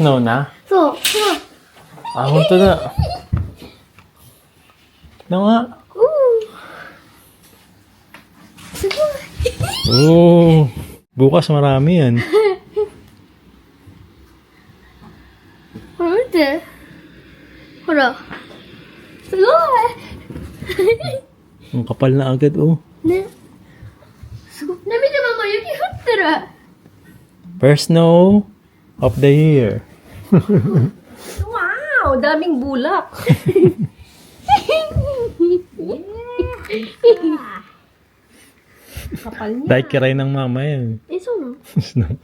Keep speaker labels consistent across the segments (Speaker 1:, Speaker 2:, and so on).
Speaker 1: Snow na?
Speaker 2: そう、ほら。
Speaker 1: Ah, hunto na. Ano nga?
Speaker 2: すごい。
Speaker 1: Oh, bukas marami yan.
Speaker 2: ほら、見て。ほら。すごい。
Speaker 1: Ang kapal na agad, oh.
Speaker 2: ね。すごい。ね、見てママ、雪降ってる。
Speaker 1: First snow of the year.
Speaker 3: Wow! Daming bulak. Kapal niya.
Speaker 1: Dahil kiray ng mama yan.
Speaker 2: え、そうなの
Speaker 1: Snow.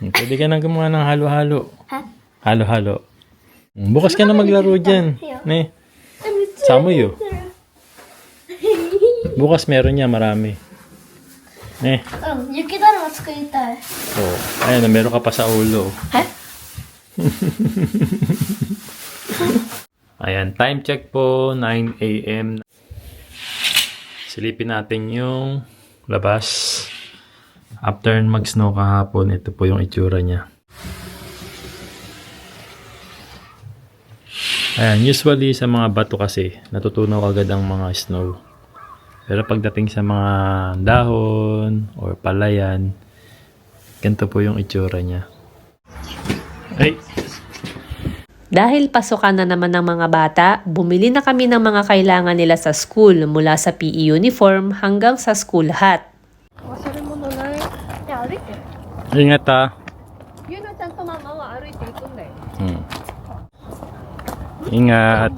Speaker 1: Pwede ka nang gumawa ng halo-halo.
Speaker 2: Ha?
Speaker 1: Halo-halo. Bukas ka na maglaro dyan. Ne,
Speaker 2: え、めっちゃ
Speaker 1: 寒いよ. Bukas meron niya marami. Ne,
Speaker 2: うん、雪だるま作りたい。
Speaker 1: oh, ayan, meron ka pa sa ulo.
Speaker 2: え
Speaker 1: Ayan, time check po, 9 a.m. Silipin natin yung labas. After mag-snow kahapon, ito po yung itsura niya. Ayan, usually sa mga bato kasi, natutunaw agad ang mga snow. Pero pagdating sa mga dahon or palayan, ganito po yung itsura niya. Ay!
Speaker 3: Dahil pasukan na naman ng mga bata, bumili na kami ng mga kailangan nila sa school mula sa PE uniform hanggang sa school hat.
Speaker 2: 忘れ物ない。いや、歩いて。
Speaker 1: Ingat ha!
Speaker 3: Yun ang tanto mama wa aroy tayo na
Speaker 1: Ingat!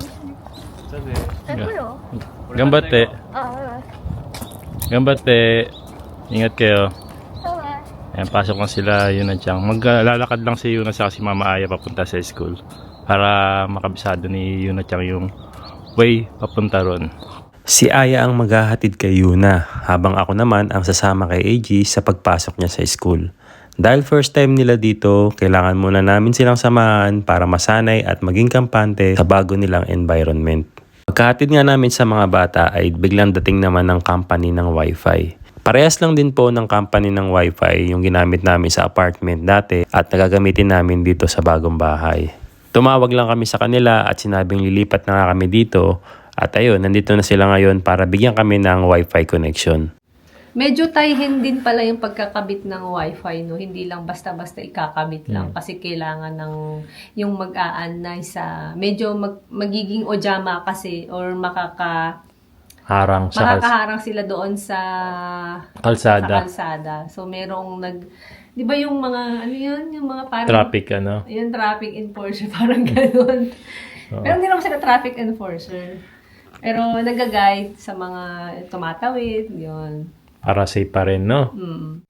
Speaker 2: え、これよ。
Speaker 1: Gambate!
Speaker 2: あ、バイバイ。
Speaker 1: Gambate! Ingat kayo.
Speaker 2: バイバイ。
Speaker 1: Ayan, pasok na sila yun at siyang. Maglalakad lang si Yuna sa si Mama Aya papunta sa school. Para makabisado ni Yuna at yung way papunta ron.
Speaker 4: Si Aya ang maghahatid kay Yuna, habang ako naman ang sasama kay AG sa pagpasok niya sa school. Dahil first time nila dito, kailangan muna namin silang samahan para masanay at maging kampante sa bago nilang environment. Pagkahatid nga namin sa mga bata ay biglang dating naman ng company ng Wi-Fi. Parehas lang din po ng company ng Wi-Fi yung ginamit namin sa apartment dati at nagagamitin namin dito sa bagong bahay. Tumawag lang kami sa kanila at sinabing lilipat na nga kami dito at ayun, nandito na sila ngayon para bigyan kami ng Wi-Fi connection.
Speaker 3: Medyo tayhin din pala yung pagkakabit ng wifi, no? Hindi lang basta-basta ikakabit lang kasi kailangan ng yung mag-aanay sa medyo magiging ojama kasi or
Speaker 1: Harang sa
Speaker 3: makakaharang sila doon sa
Speaker 1: kalsada.
Speaker 3: kalsada. So merong di ba yung mga ano yun, yung mga parang
Speaker 1: Traffic ano.
Speaker 3: yung traffic enforcer parang gano'n. Pero hindi naman sila traffic enforcer. Pero nag-guide sa mga tumatawid, yun.
Speaker 1: Para safe pa rin, no?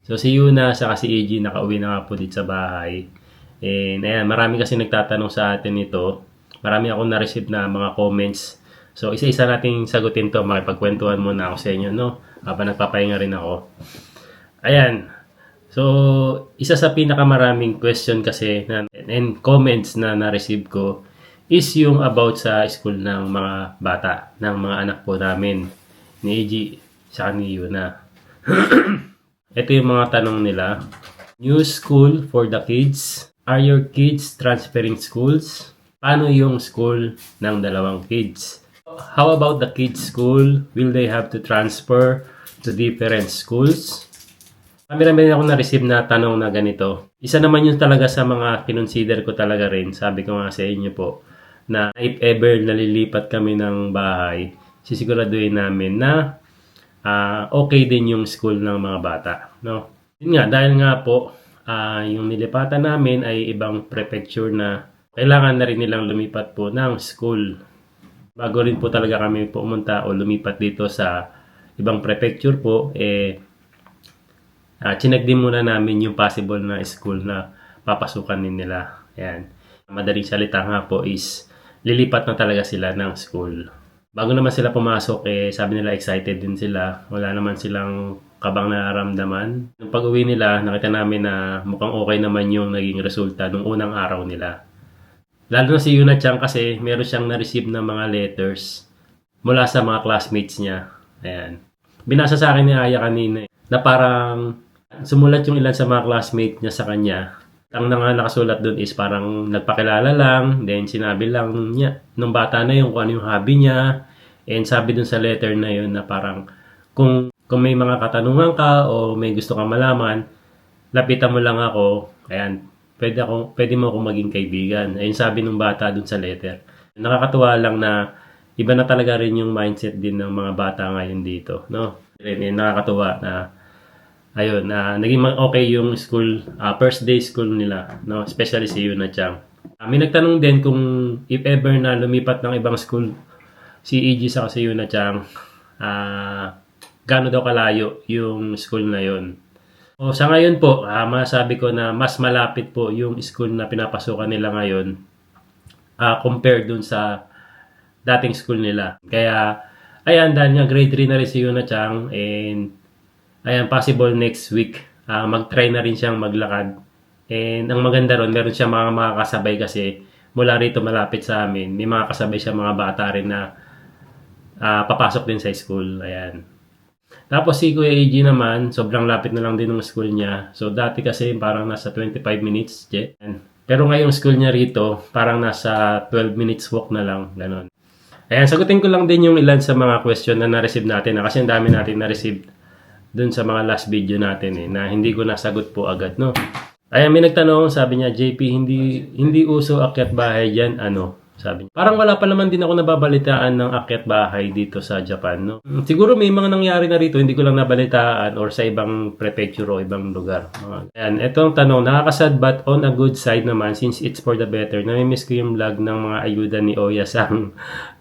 Speaker 1: So si Yuna sa si AG nakauwi na nga po dito sa bahay. And ayan, marami kasi nagtatanong sa atin ito. Marami akong na-receive na mga comments. So isa-isa nating sagutin to. Makipagkwentuhan muna ako sa inyo, no? Habang nagpapahinga rin ako. Ayan. So isa sa pinakamaraming question kasi and comments na na-receive ko is yung about sa school ng mga bata, ng mga anak po namin. Ni AG sa ni Yuna. Ito yung mga tanong nila. New school for the kids. Are your kids transferring schools? Paano yung school ng dalawang kids? How about the kids' school? Will they have to transfer to different schools? Marami ako na-receive na tanong na ganito. Isa naman yun talaga sa mga kinonsider ko talaga rin. Sabi ko nga sa inyo po na if ever nalilipat kami ng bahay, sisiguraduhin namin na okay din yung school ng mga bata, no? Yun nga, dahil nga po, yung nilipatan namin ay ibang prefecture na kailangan na rin nilang lumipat po ng school. Bago rin po talaga kami pumunta o lumipat dito sa ibang prefecture po, chinek din muna namin yung possible na school na papasukan din nila. Ayan. Madaling salita nga po is, lilipat na talaga sila ng school. Bago naman sila pumasok, sabi nila excited din sila. Wala naman silang kabang nararamdaman. Nung pag-uwi nila, nakita namin na mukhang okay naman yung naging resulta nung unang araw nila. Lalo na si Yuna Chang kasi meron siyang na-receive na mga letters mula sa mga classmates niya. Ayan. Binasa sa akin ni Aya kanina na parang Sumulat yung ilan sa mga classmate niya sa kanya. Ang nakasulat doon is parang nagpakilala lang, then sinabi lang niya nung bata na yun kung ano yung hobby niya. And sabi doon sa letter na yun na parang kung may mga katanungan ka o may gusto kang malaman, lapitan mo lang ako. Ayan, pwede mo akong maging kaibigan. Ayun sabi nung bata doon sa letter. Nakakatuwa lang na iba na talaga rin yung mindset din ng mga bata ngayon dito, no? And nakakatuwa na ayun, naging okay yung school, first day school nila, no? Especially si Yuna Chang. May nagtanong din kung if ever na lumipat ng ibang school si EG sa si Yuna Chang, gaano daw kalayo yung school na yun. O sa ngayon po, masabi ko na mas malapit po yung school na pinapasukan nila ngayon compared dun sa dating school nila. Kaya, ayan, dahil nga grade 3 na rin si Yuna Chang, and ayan, possible next week, mag-try na rin siyang maglakad. And ang maganda ron, meron siya mga kasabay kasi mula rito malapit sa amin, may mga kasabay siya mga bata rin na papasok din sa school. Ayan. Tapos si Kuya AG naman, sobrang lapit na lang din ng school niya. So dati kasi parang nasa 25 minutes jet. Pero ngayong school niya rito, parang nasa 12 minutes walk na lang. Ganon. Ayan, sagutin ko lang din yung ilan sa mga question na na-receive natin. Kasi ang dami natin na-receive dun sa mga last video natin na hindi ko nasagot po agad, no? Ayan, may nagtanong, sabi niya, JP, hindi uso akyat bahay dyan, ano? Sabi niya. Parang wala pa naman din ako nababalitaan ng akyat bahay dito sa Japan, no? Siguro may mga nangyari na rito, hindi ko lang nabalitaan or sa ibang prefecture o ibang lugar. Ayan, etong tanong, nakakasad but on a good side naman since it's for the better. Namimiss ko yung vlog ng mga ayuda ni Oya Sang.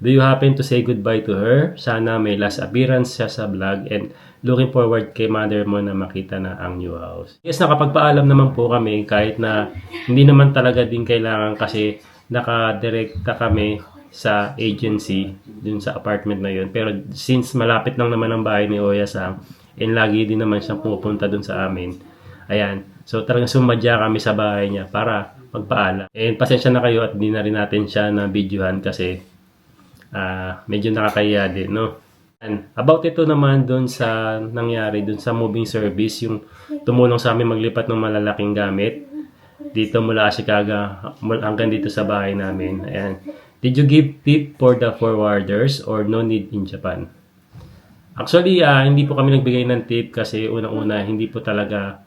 Speaker 1: Do you happen to say goodbye to her? Sana may last appearance siya sa vlog and looking forward kay mother mo na makita na ang new house. Yes, nakapagpaalam naman po kami kahit na hindi naman talaga din kailangan kasi nakadirekta kami sa agency dun sa apartment na yun. Pero since malapit lang naman ang bahay ni Oya Sang and lagi din naman siyang pupunta dun sa amin, ayan. So talagang sumadya kami sa bahay niya para magpaalam. And pasensya na kayo at di na rin natin siya na videohan kasi medyo nakakahiya din, no? And about ito naman dun sa nangyari dun sa moving service, yung tumulong sa amin maglipat ng malalaking gamit dito mula Ashikaga hanggang dito sa bahay namin. Ayan. Did you give tip for the forwarders or no need in Japan? Actually, hindi po kami nagbigay ng tip kasi unang-una hindi po talaga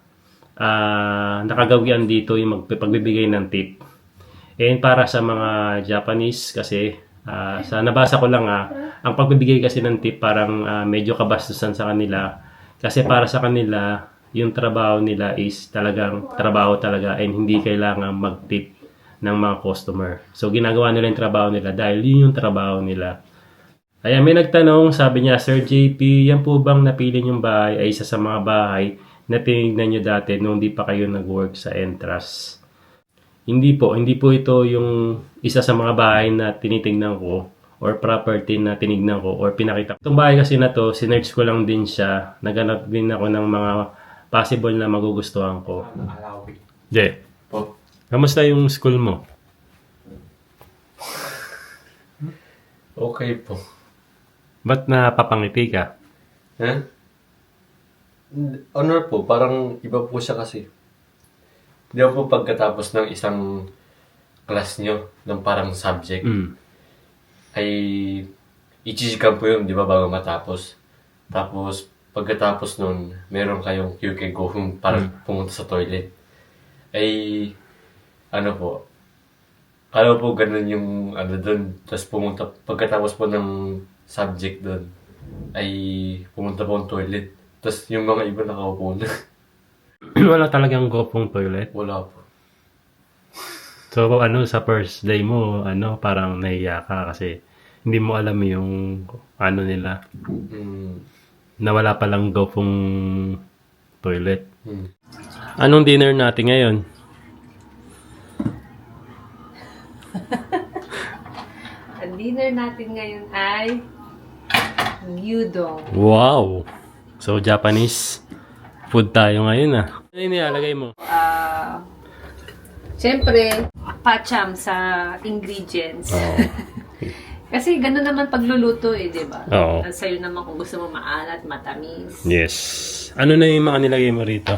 Speaker 1: nakagawian dito yung pagbibigay ng tip. And para sa mga Japanese kasi sa nabasa ko lang ang pagbibigay kasi ng tip parang medyo kabastusan sa kanila kasi para sa kanila yung trabaho nila is talagang trabaho talaga and hindi kailangan mag-tip ng mga customer. So ginagawa nila yung trabaho nila dahil yun yung trabaho nila. Ayan, may nagtanong, sabi niya, Sir JP, yan po bang napili niyong bahay ay isa sa mga bahay na tinignan niyo dati nung di pa kayo nag-work sa Entras? Hindi po ito yung isa sa mga bahay na tinitingnan ko or property na tinignan ko or pinakita ko. Itong bahay kasi na to, sinerch ko lang din siya. Naghanap din ako ng mga possible na magugustuhan ko. Je, kamusta yung school mo?
Speaker 5: Okay po.
Speaker 1: Ba't napapangiti ka?
Speaker 5: Honor po, parang iba po siya kasi. Di ba po pagkatapos ng isang class nyo, ng parang subject, ay ichichikan po yun, di ba, bago matapos. Tapos, pagkatapos nun, meron kayong QK go home para pumunta sa toilet. Ay, ano po, kala po ganun yung ano dun. Tapos pumunta, pagkatapos po ng subject dun, ay pumunta po ang toilet. Tapos yung mga iba nakaupo na.
Speaker 1: Wala talagang gopong toilet?
Speaker 5: Wala po.
Speaker 1: So, sa first day mo, parang nahiya ka kasi hindi mo alam yung nila. Na wala palang gopong toilet. Anong dinner natin ngayon?
Speaker 3: Ang dinner natin ngayon ay gyudon.
Speaker 1: Wow! So, Japanese food tayo ngayon Ano yung nilalagay mo?
Speaker 3: Siyempre, pacham sa ingredients.
Speaker 1: Oh.
Speaker 3: Kasi gano'n naman pagluluto di ba?
Speaker 1: Oo.
Speaker 3: Sa'yo naman kung gusto mo maalat, matamis.
Speaker 1: Yes. Ano na yung mga nilagay mo rito?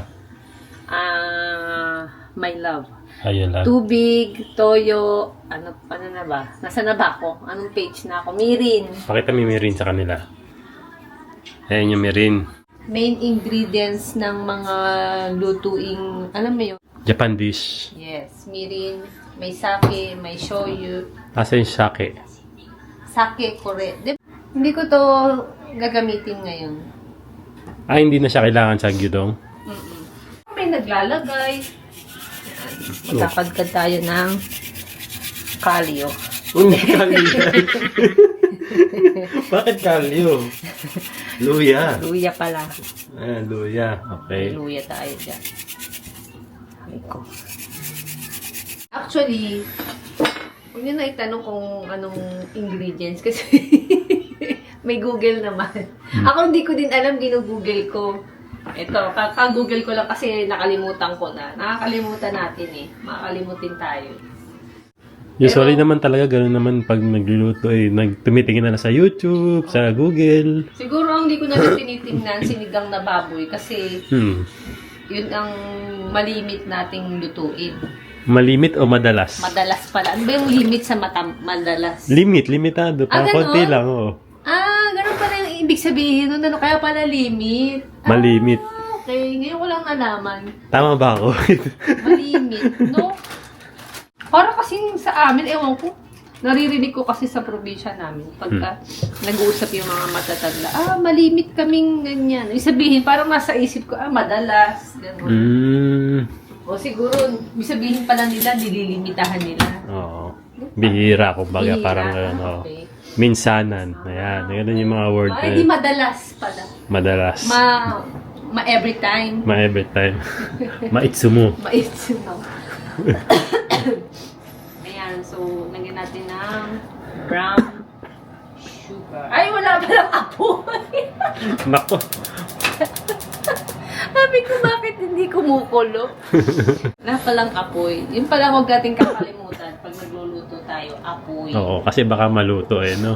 Speaker 3: my love.
Speaker 1: Ayun lang.
Speaker 3: Tubig, toyo, ano na ba? Nasa na ba ako? Anong page na ako? Mirin.
Speaker 1: Pakita mo yung mirin sa kanila. Ayan yung mirin.
Speaker 3: Main ingredients ng mga lutuing, alam mo yun?
Speaker 1: Japan dish.
Speaker 3: Yes, mirin, may sake, may shoyu.
Speaker 1: Asa yung sake?
Speaker 3: Sake, correct. Hindi ko to gagamitin ngayon.
Speaker 1: Hindi na siya kailangan sa gyudong.
Speaker 3: May naglalagay. Magkakadkad tayo ng kalyo.
Speaker 1: Kalyo. Bakit kalyo? Luya.
Speaker 3: Luya pala.
Speaker 1: Luya. Okay.
Speaker 3: Luya tayo dyan. Ay ko. Actually, huwag nyo na itanong kung anong ingredients kasi may Google naman. Ako hindi ko din alam, ginugoogle ko. Ito, kaka-google ko lang kasi nakalimutan ko na. Nakakalimutan natin eh. Makakalimutin tayo.
Speaker 1: Usually naman talaga gano'n naman pag nagluluto tumitingin na sa YouTube, sa Google.
Speaker 3: Siguro ang hindi ko na rin tinitingnan sinigang na baboy kasi yun ang malimit nating lutuin.
Speaker 1: Malimit o madalas?
Speaker 3: Madalas pala. Ano ba yung limit sa madalas?
Speaker 1: Limitado. Parang
Speaker 3: ganon?
Speaker 1: konti lang, oo.
Speaker 3: Ganun pala yung ibig sabihin nun. Ano kaya pala limit?
Speaker 1: Malimit.
Speaker 3: Okay, ngayon ko lang nalaman.
Speaker 1: Tama ba ako?
Speaker 3: Malimit, no? Para kasing sa amin, ewan ko. Naririnig ko kasi sa probinsya namin. Pagka nag-uusap yung mga matatanda, malimit kaming ganyan. Ibig sabihin, parang nasa isip ko, madalas. Ganun. O siguro, ibig sabihin pala nila, nililimitahan nila.
Speaker 1: Oo. Bihira, kumbaga.
Speaker 3: Bihira,
Speaker 1: Parang gano'n.
Speaker 3: okay.
Speaker 1: Minsanan. Ayan. Ganun yung mga word.
Speaker 3: Hindi madalas pala.
Speaker 1: Madalas.
Speaker 3: Every time.
Speaker 1: Every time. Maitsumo.
Speaker 3: Maitsumo. Ayan, so, lagyan natin ng brown sugar. Ay, wala palang apoy!
Speaker 1: Nako.
Speaker 3: Sabi ko, bakit hindi kumukulo? Wala palang apoy. Yun pala huwag natin kakalimutan pag nagluluto tayo, apoy.
Speaker 1: Oo, kasi baka maluto no?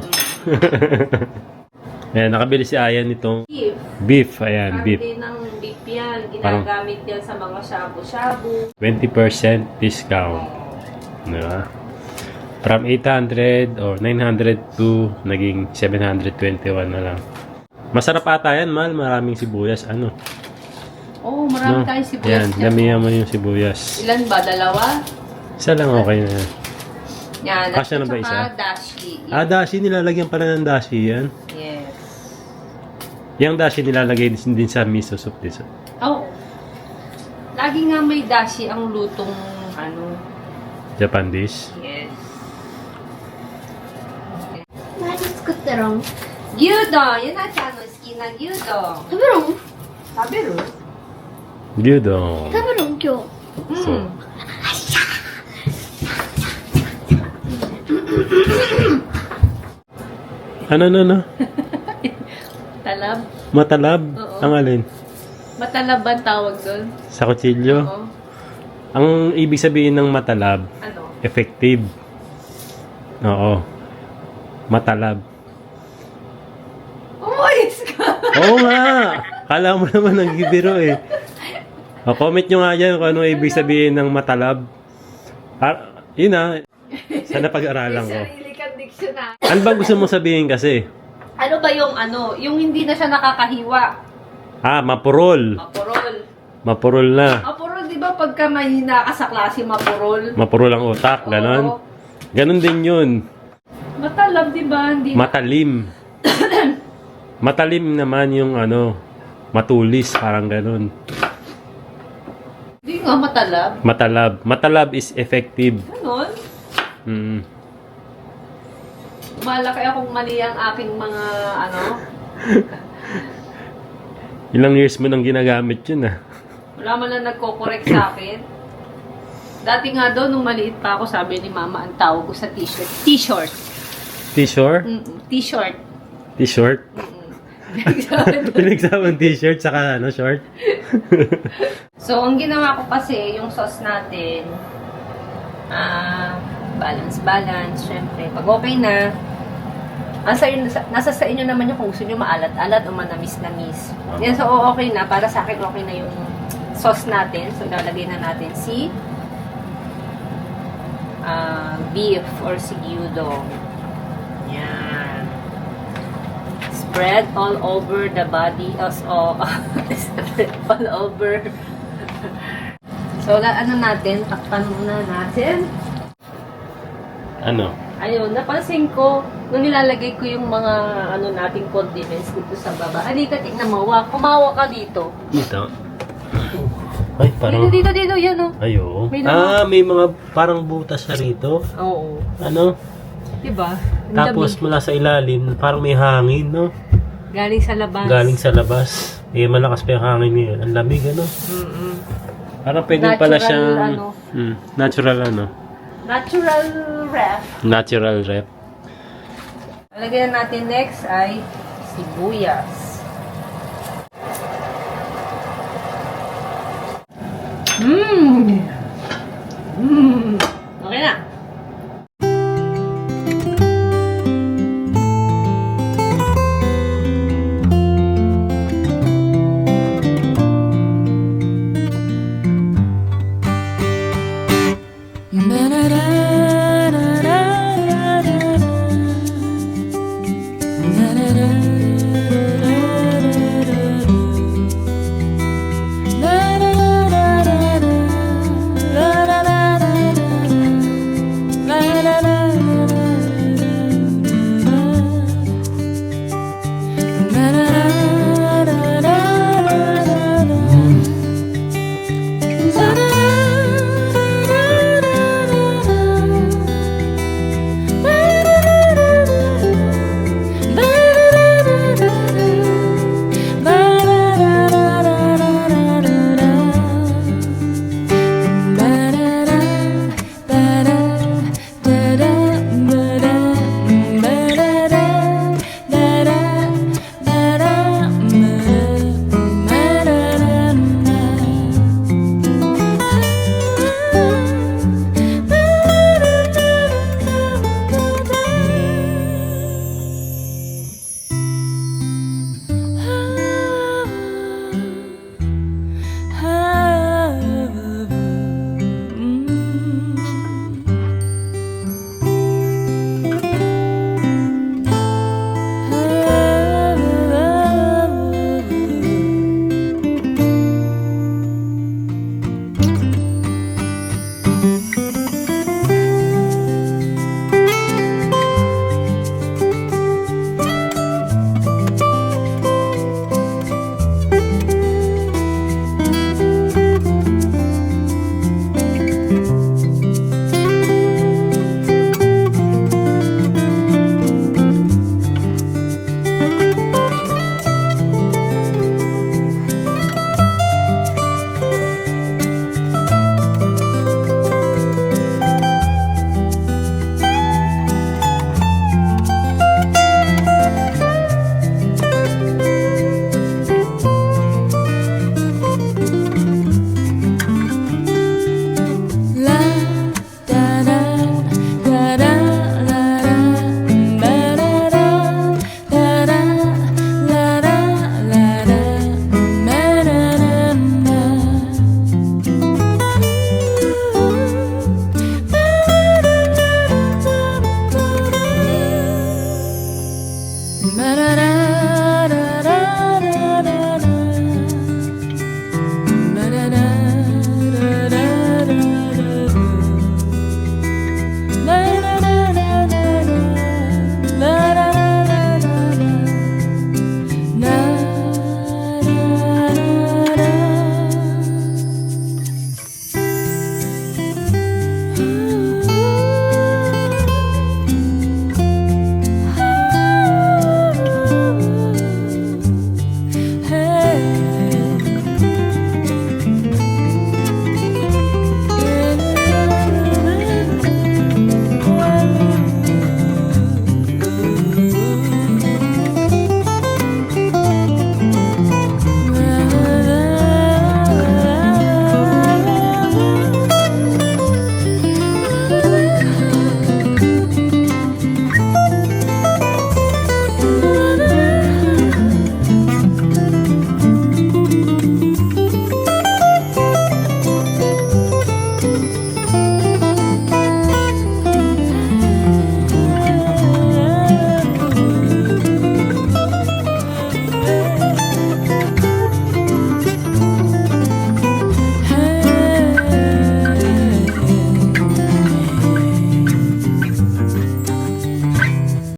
Speaker 1: Ayan, nakabili si Ayan nitong
Speaker 3: Beef.
Speaker 1: beef. Ayan, beef.
Speaker 3: Karne ng beef yan. Ginagamit yan sa mga shabu-shabu.
Speaker 1: 20% discount. Diba? From 800 or 900 to naging 721 na lang. Masarap ata yan, Mal. Maraming sibuyas. Ano?
Speaker 3: Oh, marami tayong sibuyas.
Speaker 1: Yan, damihan mo yung sibuyas.
Speaker 3: Ilan ba? Dalawa?
Speaker 1: Isa lang okay na.
Speaker 3: Yan.
Speaker 1: Kasya na ba
Speaker 3: at
Speaker 1: isa?
Speaker 3: saka dashi.
Speaker 1: Dashi. Nilalagyan pala ng dashi yan.
Speaker 3: Yes.
Speaker 1: Yung dashi nilalagay din sa miso soup.
Speaker 3: Oo. Lagi nga may dashi ang lutong
Speaker 1: Japan dish.
Speaker 3: Yes.
Speaker 2: 何作ってるん？
Speaker 3: 牛丼ゆなちゃんの好きな牛丼
Speaker 2: 食べるん？
Speaker 3: 食べる
Speaker 1: Gyudon.
Speaker 2: 食べるん今日。
Speaker 3: うん。
Speaker 1: Ano?
Speaker 3: Talab?
Speaker 1: Matalab?
Speaker 3: Oo.
Speaker 1: Ang alin?
Speaker 3: Matalab ba ang tawag doon?
Speaker 1: Sa kutsilyo?
Speaker 3: Oo.
Speaker 1: Ang ibig sabihin ng matalab,
Speaker 3: Ano?
Speaker 1: effective. Oo. Matalab.
Speaker 3: Umayos ka!
Speaker 1: Oo nga! Kala mo naman nagbibiro eh. Comment nyo nga dyan kung ano ibig sabihin ng matalab. Yun na. Sana pag-aralan ko.
Speaker 3: Sarili kang dictionary.
Speaker 1: Ano bang gusto mong sabihin kasi?
Speaker 3: Ano ba yung yung hindi na siya nakakahiwa?
Speaker 1: Mapurol.
Speaker 3: Mapurol.
Speaker 1: Mapurol na.
Speaker 3: Mapurol, di ba pagka mahina ka sa klase, mapurol?
Speaker 1: Mapurol ang utak, ganon.
Speaker 3: Oo.
Speaker 1: Ganon din yun.
Speaker 3: Matalab, di ba? Hindi
Speaker 1: Matalim. Matalim naman yung matulis, parang ganon.
Speaker 3: Hindi nga matalab.
Speaker 1: Matalab. Matalab is effective.
Speaker 3: Ganon.
Speaker 1: Mm.
Speaker 3: Malaki akong mali ang aking mga
Speaker 1: Ilang years mo nang ginagamit yun
Speaker 3: Wala man lang nagko-correct sa akin. Dati nga doon, nung maliit pa ako, sabi ni Mama, ang tawag ko sa t-shirt. T-shirt.
Speaker 1: T-shirt?
Speaker 3: T-shirt.
Speaker 1: T-shirt? Pinagsawang t-shirt saka short?
Speaker 3: So, ang ginawa ko kasi, yung sauce natin, balance, syempre. Pag okay na, nasa sa inyo naman yung kung gusto nyo maalat-alat o manamis-namis. Yan, so okay na. Para sa akin, okay na yung sauce natin. So, lalagay na natin si beef or si gyudon. Yan. Spread all over the body. All over. So, ano natin? Takpan muna natin.
Speaker 1: Ano?
Speaker 3: Ayun, napansin ko, nung nilalagay ko yung mga nating condiments dito sa baba. Halika, tignan mo. Kumawa ka dito.
Speaker 1: Dito. Ay, parang...
Speaker 3: Dito, yan o.
Speaker 1: Ayo.
Speaker 3: May laman.
Speaker 1: May mga parang butas na rito.
Speaker 3: Oo.
Speaker 1: Ano?
Speaker 3: Diba? Ang
Speaker 1: Tapos
Speaker 3: lamig.
Speaker 1: mula sa ilalim, parang may hangin, no?
Speaker 3: Galing sa labas.
Speaker 1: Galing sa labas. Malakas pa yung hangin niya. Ang lamig, ano?
Speaker 3: Mm-mm.
Speaker 1: Parang pwede pala
Speaker 3: Natural,
Speaker 1: siyang...
Speaker 3: ano?
Speaker 1: Natural, ano?
Speaker 3: Natural ref.
Speaker 1: Natural rep.
Speaker 3: Lagyan natin next ay sibuyas. Okay na.
Speaker 6: Na na na